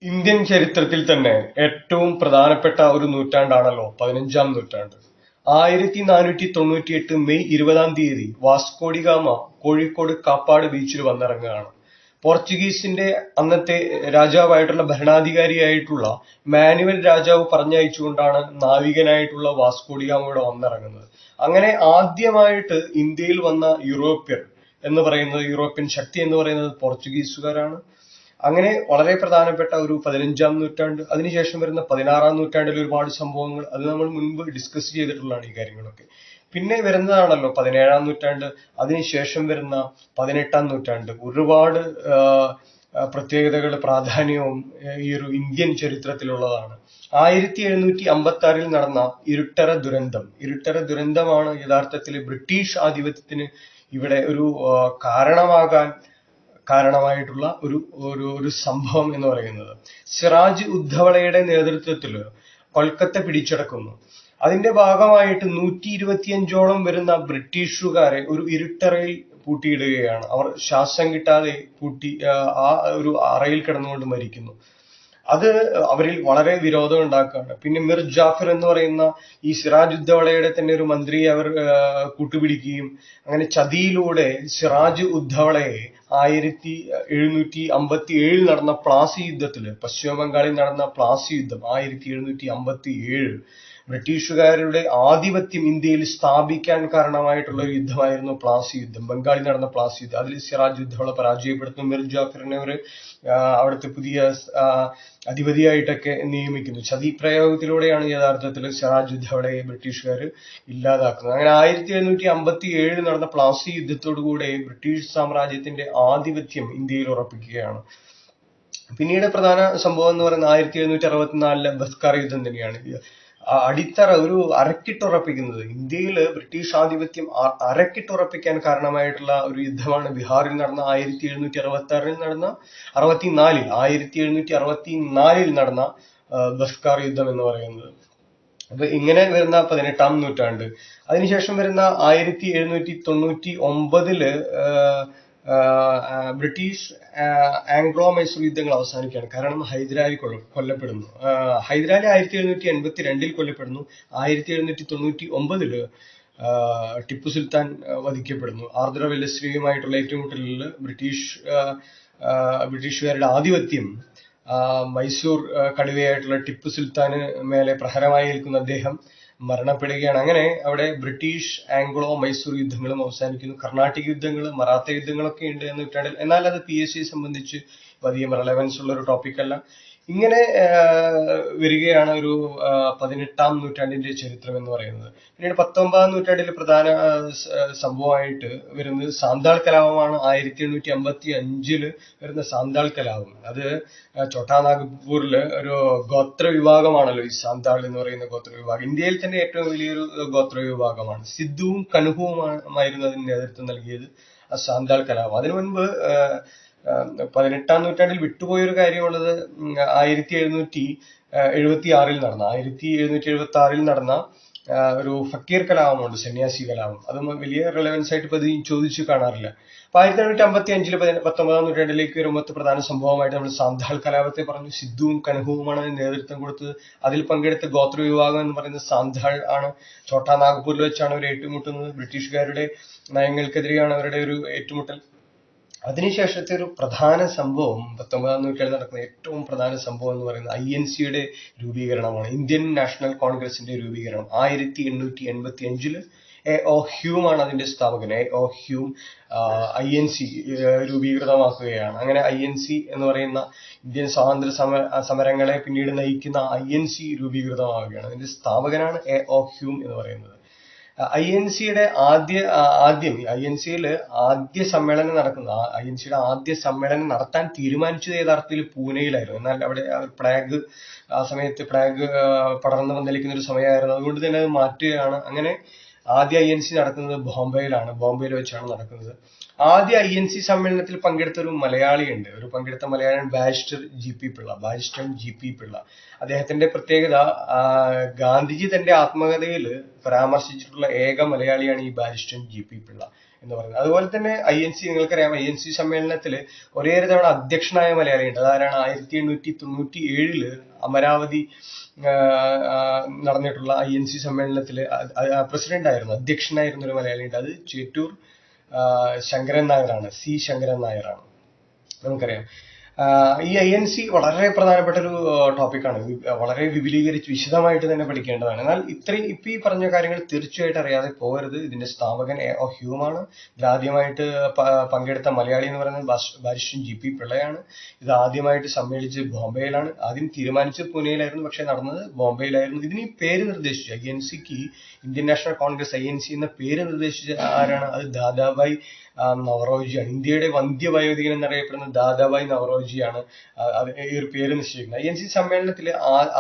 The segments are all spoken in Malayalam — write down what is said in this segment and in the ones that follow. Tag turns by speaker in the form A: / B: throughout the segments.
A: ഇന്ത്യൻ ചരിത്രത്തിൽ തന്നെ ഏറ്റവും പ്രധാനപ്പെട്ട ഒരു നൂറ്റാണ്ടാണല്ലോ 15-ാം നൂറ്റാണ്ട്. 1498 മെയ് 20-ാം തീയതി വാസ്കോഡി ഗാമ കോഴിക്കോട് കാപ്പാട് ബീച്ചിൽ വന്നിറങ്ങുകയാണ്. പോർച്ചുഗീസിന്റെ അന്നത്തെ രാജാവായിട്ടുള്ള ഭരണാധികാരിയായിട്ടുള്ള മാനുവൽ രാജാവ് പറഞ്ഞയച്ചുകൊണ്ടാണ് നാവികനായിട്ടുള്ള വാസ്കോഡി ഗാമ ഇവിടെ വന്നിറങ്ങുന്നത്. അങ്ങനെ ആദ്യമായിട്ട് ഇന്ത്യയിൽ വന്ന യൂറോപ്യൻ ശക്തി എന്ന് പറയുന്നത് പോർച്ചുഗീസുകാരാണ്. അങ്ങനെ വളരെ പ്രധാനപ്പെട്ട ഒരു 15-ാം നൂറ്റാണ്ട്. അതിനുശേഷം വരുന്ന 16-ാം നൂറ്റാണ്ടിൽ ഒരുപാട് സംഭവങ്ങൾ, അത് നമ്മൾ മുൻപ് ഡിസ്കസ് ചെയ്തിട്ടുള്ളതാണ് ഈ കാര്യങ്ങളൊക്കെ. പിന്നെ വരുന്നതാണല്ലോ 17-ാം നൂറ്റാണ്ട്. അതിനുശേഷം വരുന്ന 18-ാം നൂറ്റാണ്ട്. ഒരുപാട് പ്രത്യേകതകൾ, പ്രാധാന്യവും ഈ ഒരു ഇന്ത്യൻ ചരിത്രത്തിലുള്ളതാണ്. 1756 നടന്ന ഇരുട്ടറ ദുരന്തമാണ് യഥാർത്ഥത്തിൽ ബ്രിട്ടീഷ് ആധിപത്യത്തിന് ഇവിടെ ഒരു കാരണമായിട്ടുള്ള ഒരു ഒരു ഒരു സംഭവം എന്ന് പറയുന്നത്. സിറാജ് ഉദ്ധവളയുടെ നേതൃത്വത്തിൽ കൊൽക്കത്ത പിടിച്ചടക്കുന്നു. അതിന്റെ ഭാഗമായിട്ട് 125ഓളം വരുന്ന ബ്രിട്ടീഷുകാരെ ഒരു ഇരുട്ടറയിൽ പൂട്ടിയിടുകയാണ്. അവർ ശ്വാസം കിട്ടാതെ ആ ഒരു അറയിൽ കിടന്നുകൊണ്ട് മരിക്കുന്നു. അത് അവരിൽ വളരെ വിരോധം ഉണ്ടാക്കുകയാണ്. പിന്നെ മിർ ജാഫർ എന്ന് പറയുന്ന ഈ സിറാജ് ഉദ്ധവളയുടെ തന്നെ ഒരു മന്ത്രിയെ അവർ കൂട്ടുപിടിക്കുകയും അങ്ങനെ ചതിയിലൂടെ സിറാജ് ഉദ്ധവളയെ 1757 നടന്ന പ്ലാസി യുദ്ധത്തില്, പശ്ചിമ ബംഗാളിൽ നടന്ന പ്ലാസി യുദ്ധം 1757 ബ്രിട്ടീഷുകാരുടെ ആധിപത്യം ഇന്ത്യയിൽ സ്ഥാപിക്കാൻ കാരണമായിട്ടുള്ള ഒരു യുദ്ധമായിരുന്നു പ്ലാസി യുദ്ധം. ബംഗാളിൽ നടന്ന പ്ലാസി യുദ്ധം. അതിൽ സിറാജ് ഉദ്ധവള പരാജയപ്പെടുത്തുന്നു. മിർ ജാഫറിനെ അവർ അവിടുത്തെ പുതിയ അധിപതിയായിട്ടൊക്കെ നിയമിക്കുന്നു. ചതിപ്രയോഗത്തിലൂടെയാണ് യഥാർത്ഥത്തിൽ സിറാജ് ഉദ്ധവളയെ ബ്രിട്ടീഷുകാർ ഇല്ലാതാക്കുന്നത്. അങ്ങനെ 1757 നടന്ന പ്ലാസി യുദ്ധത്തോടുകൂടെ ബ്രിട്ടീഷ് സാമ്രാജ്യത്തിന്റെ ആധിപത്യം ഇന്ത്യയിൽ ഉറപ്പിക്കുകയാണ്. പിന്നീട് പ്രധാന സംഭവം എന്ന് പറയുന്നത് 1764 ബസ്കാർ യുദ്ധം തന്നെയാണ്. അടിത്തറ, ഒരു അരക്കിട്ടുറപ്പിക്കുന്നത്, ഇന്ത്യയില് ബ്രിട്ടീഷ് ആധിപത്യം അരക്കിട്ടുറപ്പിക്കാൻ കാരണമായിട്ടുള്ള ഒരു യുദ്ധമാണ് ബീഹാറിൽ നടന്ന 1764 നടന്ന ബസ്കാർ യുദ്ധം എന്ന് പറയുന്നത്. അപ്പൊ ഇങ്ങനെ വരുന്ന 18-ാം നൂറ്റാണ്ട്. അതിനുശേഷം വരുന്ന 1799 ബ്രിട്ടീഷ് ആംഗ്ലോ മൈസൂർ യുദ്ധങ്ങൾ അവസാനിക്കുകയാണ്. കാരണം ഹൈദരാലി കൊല്ലപ്പെടുന്നു. ഹൈദരാലി 1782 കൊല്ലപ്പെടുന്നു. 1799 ടിപ്പു സുൽത്താൻ വധിക്കപ്പെടുന്നു. ആർദ്ര വെല്ലസ്ലിയുമായിട്ടുള്ള ഏറ്റുമുട്ടലിൽ ബ്രിട്ടീഷുകാരുടെ ആധിപത്യം മൈസൂർ കടുവയായിട്ടുള്ള ടിപ്പു സുൽത്താന് മേലെ പ്രഹരമായി നിൽക്കുന്ന അദ്ദേഹം മരണപ്പെടുകയാണ്. അങ്ങനെ അവിടെ ബ്രിട്ടീഷ് ആംഗ്ലോ മൈസൂർ യുദ്ധങ്ങളും അവസാനിക്കുന്നു. കർണാട്ടിക് യുദ്ധങ്ങൾ, മറാത്ത യുദ്ധങ്ങളൊക്കെ ഉണ്ട് എന്ന നൂറ്റാണ്ടിൽ. എന്നാൽ അത് PSC സംബന്ധിച്ച് അധികം റെലവൻസ് ഉള്ള ഒരു ടോപ്പിക് അല്ല. ഇങ്ങനെ വരികയാണ് ഒരു 18-ാം നൂറ്റാണ്ടിന്റെ ചരിത്രം എന്ന് പറയുന്നത്. പിന്നീട് 19-ാം നൂറ്റാണ്ടിൽ പ്രധാന സംഭവമായിട്ട് വരുന്നത് സാന്താൾ കലാപമാണ്. 1755 വരുന്ന സാന്താൾ കലാപം. അത് ഛോട്ടാ നാഗ്പൂരില് ഒരു ഗോത്ര വിഭാഗമാണല്ലോ ഈ സാന്താൾ എന്ന് പറയുന്ന ഗോത്ര വിഭാഗം. ഇന്ത്യയിൽ തന്നെ ഏറ്റവും വലിയൊരു ഗോത്ര വിഭാഗമാണ്. സിദ്ധുവും കനുഹുവുമായിരുന്നു അതിന് നേതൃത്വം നൽകിയത്, ആ സാന്താൾ കലാപം. അതിനു മുൻപ് 18-ാം നൂറ്റാണ്ടിൽ വിട്ടുപോയൊരു കാര്യമുള്ളത് 1776 നടന്ന ഒരു ഫക്കീർ കലാപമുണ്ട്, സന്യാസി കലാപം. അതും വലിയ റെലവൻസ് ആയിട്ട് ഇപ്പൊ ഇത് ചോദിച്ചു കാണാറില്ല. അപ്പൊ 1755 19-ാം നൂറ്റാണ്ടിലേക്ക് വരുമ്പോൾ പ്രധാന സംഭവമായിട്ട് നമ്മൾ സാന്താൾ കലാപത്തെ പറഞ്ഞു. സിദ്ധുവും കനുഹുവുമാണ് അതിന് നേതൃത്വം കൊടുത്തത്. അതിൽ പങ്കെടുത്ത ഗോത്ര വിഭാഗം എന്ന് പറയുന്നത് സാന്താൾ ആണ്. ഛോട്ടാ നാഗ്പൂരിൽ വെച്ചാണ് അവർ ഏറ്റുമുട്ടുന്നത്. ബ്രിട്ടീഷുകാരുടെ നയങ്ങൾക്കെതിരെയാണ് അവരുടെ ഒരു ഏറ്റുമുട്ടൽ. അതിനുശേഷത്തെ ഒരു പ്രധാന സംഭവം, 19-ാം നൂറ്റാണ്ടിൽ നടക്കുന്ന ഏറ്റവും പ്രധാന സംഭവം എന്ന് പറയുന്നത് INC-യുടെ രൂപീകരണമാണ്. ഇന്ത്യൻ നാഷണൽ കോൺഗ്രസിന്റെ രൂപീകരണം 1885 AO ഹ്യൂം ആണ് അതിന്റെ സ്ഥാപകൻ. AO ഹ്യൂം INC രൂപീകൃതമാക്കുകയാണ്. അങ്ങനെ INC എന്ന് പറയുന്ന ഇന്ത്യൻ സ്വാതന്ത്ര്യ സമരങ്ങളെ പിന്നീട് നയിക്കുന്ന INC രൂപീകൃതമാവുകയാണ്. അതിന്റെ സ്ഥാപകനാണ് AO ഹ്യൂം എന്ന് പറയുന്നത്. INC-യുടെ ആദ്യ സമ്മേളനം നടക്കുന്നത്, INC-യുടെ ആദ്യ സമ്മേളനം നടത്താൻ തീരുമാനിച്ചത് യഥാർത്ഥത്തിൽ പൂനെയിലായിരുന്നു. എന്നാൽ അവിടെ ആ സമയത്ത് പ്ലേഗ് പടർന്നു വന്നിരിക്കുന്ന ഒരു സമയമായിരുന്നു. അതുകൊണ്ട് തന്നെ അത് മാറ്റുകയാണ്. അങ്ങനെ ആദ്യ INC നടക്കുന്നത് ബോംബെയിൽ വെച്ചാണ് നടക്കുന്നത്. ആദ്യ INC സമ്മേളനത്തിൽ പങ്കെടുത്ത ഒരു മലയാളിയുണ്ട്. മലയാളിയാണ് ബാരിസ്റ്റർ GP പിള്ള. അദ്ദേഹത്തിന്റെ പ്രത്യേകത, ഗാന്ധിജി തന്റെ ആത്മകഥയിൽ പരാമർശിച്ചിട്ടുള്ള ഏക മലയാളിയാണ് ഈ ബാരിസ്റ്റർ GP പിള്ള. എന്ന് പറയുന്നത്. അതുപോലെ തന്നെ INC, നിങ്ങൾക്കറിയാം INC സമ്മേളനത്തിൽ ഒരേ തവണ അധ്യക്ഷനായ മലയാളിയുണ്ട്. അതാരാണ്? 1897 അമരാവതി നടന്നിട്ടുള്ള INC സമ്മേളനത്തില് പ്രസിഡന്റ് ആയിരുന്നു, അധ്യക്ഷനായിരുന്ന ഒരു മലയാളിയുണ്ട്. അത് ചേറ്റൂർ ശങ്കരൻ നായരാണ്, C ശങ്കരൻ നായരാണ്. നമുക്കറിയാം ഈ INC വളരെ പ്രധാനപ്പെട്ട ഒരു ടോപ്പിക്കാണ്. വളരെ വിപുലീകരിച്ച് വിശദമായിട്ട് തന്നെ പഠിക്കേണ്ടതാണ്. എന്നാൽ ഇപ്പൊ ഈ പറഞ്ഞ കാര്യങ്ങൾ തീർച്ചയായിട്ടും അറിയാതെ പോകരുത്. ഇതിന്റെ സ്ഥാപകൻ ഹ്യൂമാണ്. ഇത് ആദ്യമായിട്ട് പങ്കെടുത്ത മലയാളി എന്ന് പറയുന്നത് ബാരിസ്റ്റർ GP പിള്ളയാണ്. ഇത് ആദ്യമായിട്ട് സമ്മേളിച്ച് ബോംബെയിലാണ്. ആദ്യം തീരുമാനിച്ചത് പൂനെയിലായിരുന്നു, പക്ഷെ നടന്നത് ബോംബെയിലായിരുന്നു. ഇതിന് ഈ പേര് നിർദ്ദേശിച്ചു, INCക്ക് ഇന്ത്യൻ നാഷണൽ കോൺഗ്രസ് INC എന്ന പേര് നിർദ്ദേശിച്ച ആരാണ്? അത് ദാദാഭായ് നവറോജിയാണ്. ഇന്ത്യയുടെ വന്ധ്യവയോധികൻ എന്നറിയപ്പെടുന്ന ദാദാഭായ് നവറോജിയാണ് ഈ ഒരു പേര് നിശ്ചയിക്കുന്നത്. INC സമ്മേളനത്തിൽ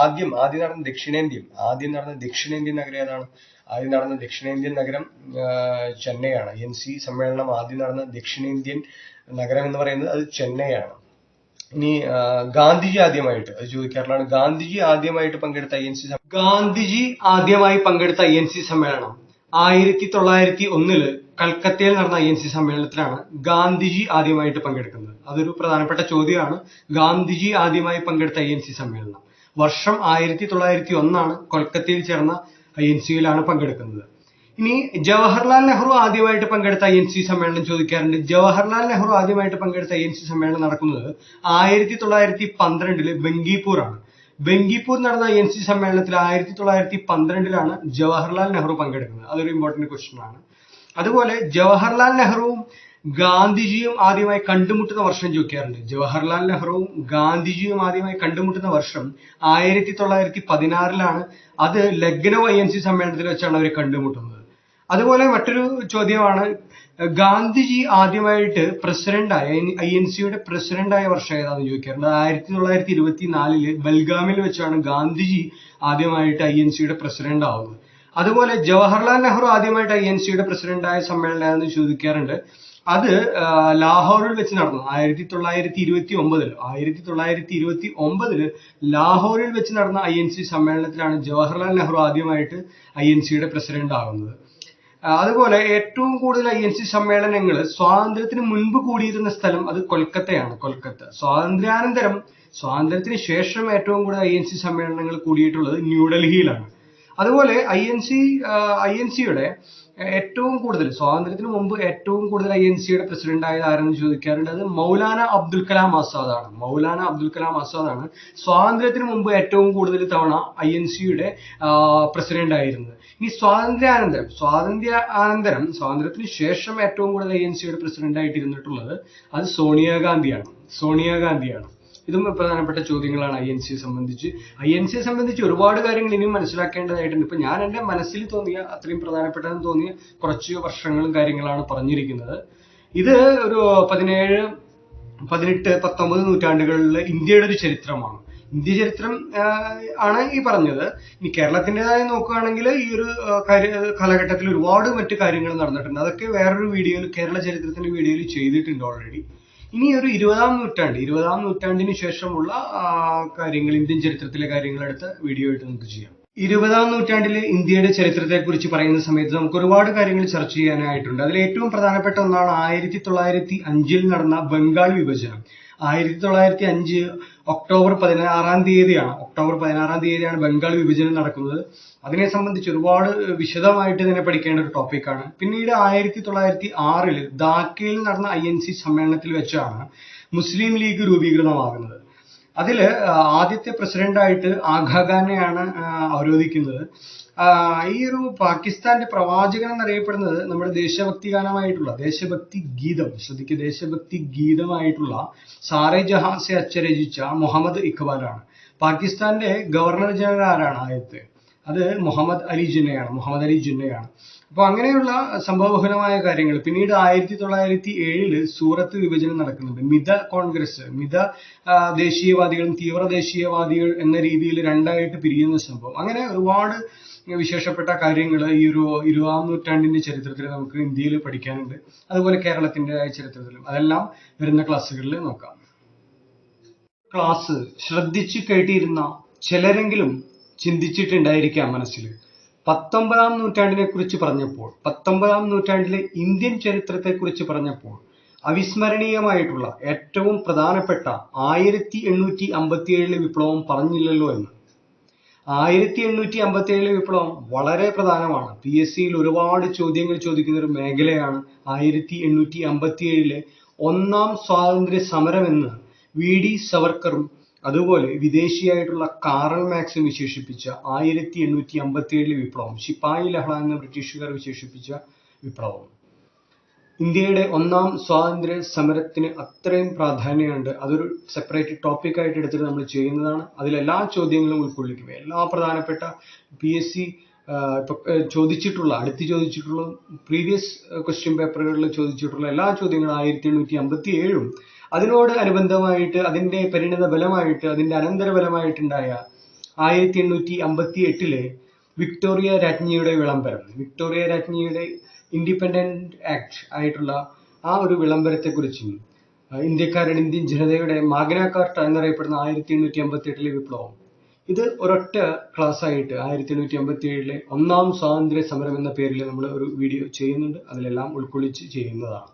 A: ആദ്യം നടന്ന ദക്ഷിണേന്ത്യൻ നഗരം ഏതാണ്? ആദ്യം നടന്ന ദക്ഷിണേന്ത്യൻ നഗരം ചെന്നൈയാണ്. INC സമ്മേളനം ആദ്യം നടന്ന ദക്ഷിണേന്ത്യൻ നഗരം എന്ന് പറയുന്നത് അത് ചെന്നൈയാണ്. ഇനി ഗാന്ധിജി ആദ്യമായിട്ട്, അത് ചോദിക്കാറുള്ളതാണ്, ഗാന്ധിജി ആദ്യമായിട്ട് പങ്കെടുത്ത INC സമ്മേളനം 1901 കൽക്കത്തയിൽ നടന്ന INC സമ്മേളനത്തിലാണ് ഗാന്ധിജി ആദ്യമായിട്ട് പങ്കെടുക്കുന്നത്. അതൊരു പ്രധാനപ്പെട്ട ചോദ്യമാണ്. ഗാന്ധിജി ആദ്യമായി പങ്കെടുത്ത INC സമ്മേളനം വർഷം 1901 കൊൽക്കത്തയിൽ ചേർന്ന INCയിലാണ് പങ്കെടുക്കുന്നത്. ഇനി ജവഹർലാൽ നെഹ്റു ആദ്യമായിട്ട് പങ്കെടുത്ത INC സമ്മേളനം ചോദിക്കാറുണ്ട്. ജവഹർലാൽ നെഹ്റു ആദ്യമായിട്ട് പങ്കെടുത്ത INC സമ്മേളനം നടക്കുന്നത് 1912 ബങ്കിപ്പൂറാണ്. ബങ്കിപ്പൂർ നടന്ന INC സമ്മേളനത്തിൽ 1912 ജവഹർലാൽ നെഹ്റു പങ്കെടുക്കുന്നത്. അതൊരു ഇമ്പോർട്ടന്റ് ക്വസ്റ്റ്യൻ ആണ്. അതുപോലെ ജവഹർലാൽ നെഹ്റുവും ഗാന്ധിജിയും ആദ്യമായി കണ്ടുമുട്ടുന്ന വർഷം ചോദിക്കാറുണ്ട്. ജവഹർലാൽ നെഹ്റുവും ഗാന്ധിജിയും ആദ്യമായി കണ്ടുമുട്ടുന്ന വർഷം 1916 അത് ലക്നൗ INC സമ്മേളനത്തിൽ വെച്ചാണ് അവർ കണ്ടുമുട്ടുന്നത്. അതുപോലെ മറ്റൊരു ചോദ്യമാണ്, ഗാന്ധിജി ആദ്യമായിട്ട് പ്രസിഡന്റായ INCയുടെ പ്രസിഡന്റായ വർഷം ഏതാണെന്ന് ചോദിക്കാറുണ്ട്. 1924 ബൽഗാമിൽ വെച്ചാണ് ഗാന്ധിജി ആദ്യമായിട്ട് INCയുടെ പ്രസിഡന്റ് ആവുന്നത്. അതുപോലെ ജവഹർലാൽ നെഹ്റു ആദ്യമായിട്ട് INCയുടെ പ്രസിഡന്റായ സമ്മേളനം ഏതാണെന്ന് ചോദിക്കാറുണ്ട്. അത് ലാഹോറിൽ വെച്ച് നടന്നു. 1929 ലാഹോറിൽ വെച്ച് നടന്ന INC സമ്മേളനത്തിലാണ് ജവഹർലാൽ നെഹ്റു ആദ്യമായിട്ട് INCയുടെ പ്രസിഡന്റ് ആകുന്നത്. അതുപോലെ ഏറ്റവും കൂടുതൽ INC സമ്മേളനങ്ങൾ സ്വാതന്ത്ര്യത്തിന് മുൻപ് കൂടിയിരുന്ന സ്ഥലം അത് കൊൽക്കത്തയാണ്. സ്വാതന്ത്ര്യത്തിന് ശേഷം ഏറ്റവും കൂടുതൽ INC സമ്മേളനങ്ങൾ കൂടിയിട്ടുള്ളത് ന്യൂഡൽഹിയിലാണ്. അതുപോലെ INCയുടെ ഏറ്റവും കൂടുതൽ സ്വാതന്ത്ര്യത്തിന് മുമ്പ് ഏറ്റവും കൂടുതൽ INCയുടെ പ്രസിഡന്റ് ആയത് ആരെന്ന് ചോദിക്കാറുണ്ട്. അത് മൗലാന അബ്ദുൽ കലാം ആസാദ് ആണ്. സ്വാതന്ത്ര്യത്തിന് മുമ്പ് ഏറ്റവും കൂടുതൽ തവണ INCയുടെ പ്രസിഡന്റ് ആയിരുന്നത്. ഇനി സ്വാതന്ത്ര്യത്തിന് ശേഷം ഏറ്റവും കൂടുതൽ INCയുടെ പ്രസിഡന്റ് ആയിട്ട് ഇരുന്നിട്ടുള്ളത് അത് സോണിയാഗാന്ധിയാണ്. ഇതും പ്രധാനപ്പെട്ട ചോദ്യങ്ങളാണ് INCയെ സംബന്ധിച്ച്. ഒരുപാട് കാര്യങ്ങൾ ഇനിയും മനസ്സിലാക്കേണ്ടതായിട്ടുണ്ട്. ഇപ്പൊ ഞാൻ എന്റെ മനസ്സിൽ തോന്നിയ അത്രയും പ്രധാനപ്പെട്ടതെന്ന് തോന്നിയ കുറച്ച് വർഷങ്ങളും കാര്യങ്ങളാണ് പറഞ്ഞിരിക്കുന്നത്. ഇത് ഒരു 17, 18, 19 നൂറ്റാണ്ടുകളിൽ ഇന്ത്യയുടെ ഒരു ചരിത്രമാണ്. ഇന്ത്യ ചരിത്രം ആണ് ഈ പറഞ്ഞത്. ഇനി കേരളത്തിൻ്റെതായി നോക്കുകയാണെങ്കിൽ ഈ ഒരു കാലഘട്ടത്തിൽ ഒരുപാട് മറ്റു കാര്യങ്ങൾ നടന്നിട്ടുണ്ട്. അതൊക്കെ വേറൊരു വീഡിയോയിൽ, കേരള ചരിത്രത്തിന്റെ വീഡിയോയിൽ ചെയ്തിട്ടുണ്ട് ഓൾറെഡി. ഇനി ഒരു 20-ാം നൂറ്റാണ്ടിന് ശേഷമുള്ള കാര്യങ്ങൾ, ഇന്ത്യൻ ചരിത്രത്തിലെ കാര്യങ്ങൾ അടുത്ത വീഡിയോ ആയിട്ട് നമുക്ക് ചെയ്യാം. 20-ാം നൂറ്റാണ്ടിലെ ഇന്ത്യയുടെ ചരിത്രത്തെ കുറിച്ച് പറയുന്ന സമയത്ത് നമുക്ക് ഒരുപാട് കാര്യങ്ങൾ ചർച്ച ചെയ്യാനായിട്ടുണ്ട്. അതിൽ ഏറ്റവും പ്രധാനപ്പെട്ട ഒന്നാണ് 1905 നടന്ന ബംഗാൾ വിഭജനം. 1905 ഒക്ടോബർ 16 തീയതിയാണ് ബംഗാൾ വിഭജനം നടക്കുന്നത്. അതിനെ സംബന്ധിച്ച് ഒരുപാട് വിശദമായിട്ട് തന്നെ പഠിക്കേണ്ട ഒരു ടോപ്പിക്കാണ്. പിന്നീട് 1906 ധാക്കയിൽ നടന്ന INC സമ്മേളനത്തിൽ വെച്ചാണ് മുസ്ലിം ലീഗ് രൂപീകൃതമാകുന്നത്. അതിൽ ആദ്യത്തെ പ്രസിഡന്റായിട്ട് ആഘാഖാനെയാണ് അവരോധിക്കുന്നത്. ഈ ഒരു പാകിസ്ഥാന്റെ പ്രവാചകൻ എന്നറിയപ്പെടുന്നത് നമ്മുടെ ദേശഭക്തി ഗീതമായിട്ടുള്ള സാറെ ജഹാ സെ അച്ച രചിച്ച മുഹമ്മദ് ഇഖ്ബാലാണ്. പാകിസ്ഥാന്റെ ഗവർണർ ജനറൽ ആരാണ് ആദ്യത്തെ? അത് മുഹമ്മദ് അലി ജിന്നയാണ്. അപ്പൊ അങ്ങനെയുള്ള സംഭവബഹുലമായ കാര്യങ്ങൾ. പിന്നീട് 1907 സൂറത്ത് വിഭജനം നടക്കുന്നുണ്ട്. മിത ദേശീയവാദികളും തീവ്ര ദേശീയവാദികൾ എന്ന രീതിയിൽ രണ്ടായിട്ട് പിരിയുന്ന സംഭവം. അങ്ങനെ ഒരുപാട് വിശേഷപ്പെട്ട കാര്യങ്ങൾ ഈ ഒരു 20-ാം നൂറ്റാണ്ടിന്റെ ചരിത്രത്തിൽ നമുക്ക് ഇന്ത്യയിൽ പഠിക്കാനുണ്ട്. അതുപോലെ കേരളത്തിന്റെ ചരിത്രത്തിലും. അതെല്ലാം വരുന്ന ക്ലാസ്സുകളിൽ നോക്കാം. ക്ലാസ് ശ്രദ്ധിച്ചു കേട്ടിരുന്ന ചിലരെങ്കിലും ചിന്തിച്ചിട്ടുണ്ടായിരിക്കാം മനസ്സിൽ,
B: 19ാം നൂറ്റാണ്ടിനെ കുറിച്ച് പറഞ്ഞപ്പോൾ, 19ാം നൂറ്റാണ്ടിലെ ഇന്ത്യൻ ചരിത്രത്തെ കുറിച്ച് പറഞ്ഞപ്പോൾ അവിസ്മരണീയമായിട്ടുള്ള ഏറ്റവും പ്രധാനപ്പെട്ട 1857 വിപ്ലവം പറഞ്ഞില്ലല്ലോ എന്ന്. 1857 വിപ്ലവം വളരെ പ്രധാനമാണ്. PSCയിൽ ഒരുപാട് ചോദ്യങ്ങൾ ചോദിക്കുന്ന ഒരു മേഖലയാണ് 1857 ഒന്നാം സ്വാതന്ത്ര്യ സമരമെന്ന് VD സവർക്കറും അതുപോലെ വിദേശിയായിട്ടുള്ള കാറൽ മാക്സും വിശേഷിപ്പിച്ച 1857 വിപ്ലവം, ശിപ്പായി ലഹള എന്ന് ബ്രിട്ടീഷുകാർ വിശേഷിപ്പിച്ച വിപ്ലവം. ഇന്ത്യയുടെ ഒന്നാം സ്വാതന്ത്ര്യ സമരത്തിന് അത്രയും പ്രാധാന്യമുണ്ട്. അതൊരു സെപ്പറേറ്റ് ടോപ്പിക് ആയിട്ട് എടുത്തിട്ട് നമ്മൾ ചെയ്യുന്നതാണ്. അതിലെല്ലാ ചോദ്യങ്ങളും ഉൾക്കൊള്ളിക്കും. എല്ലാ പ്രധാനപ്പെട്ട PSC ചോദിച്ചിട്ടുള്ള, അടുത്ത് ചോദിച്ചിട്ടുള്ള പ്രീവിയസ് ക്വസ്റ്റ്യൻ പേപ്പറുകളിൽ ചോദിച്ചിട്ടുള്ള എല്ലാ ചോദ്യങ്ങളും 1857ഉം അതിനോട് അനുബന്ധമായിട്ട് അതിന്റെ പരിണിത ഫലമായിട്ട് അതിന്റെ അനന്തര ഫലമായിട്ടുണ്ടായ 1858 വിക്ടോറിയ രാജ്ഞിയുടെ വിളംബരം, വിക്ടോറിയ രാജ്ഞിയുടെ ഇൻഡിപെൻഡന്റ് ആക്ട് ആയിട്ടുള്ള ആ ഒരു വിളംബരത്തെക്കുറിച്ചും ഇന്ത്യക്കാരുടെ, ഇന്ത്യൻ ജനതയുടെ മാഗ്ന കാർട്ട എന്നറിയപ്പെടുന്ന 1858 വിപ്ലവം, ഇത് ഒരൊറ്റ ക്ലാസ് ആയിട്ട് 1857 ഒന്നാം സ്വാതന്ത്ര്യ സമരം എന്ന പേരിൽ നമ്മൾ ഒരു വീഡിയോ ചെയ്യുന്നുണ്ട്. അതിലെല്ലാം ഉൾക്കൊള്ളിച്ച് ചെയ്യുന്നതാണ്.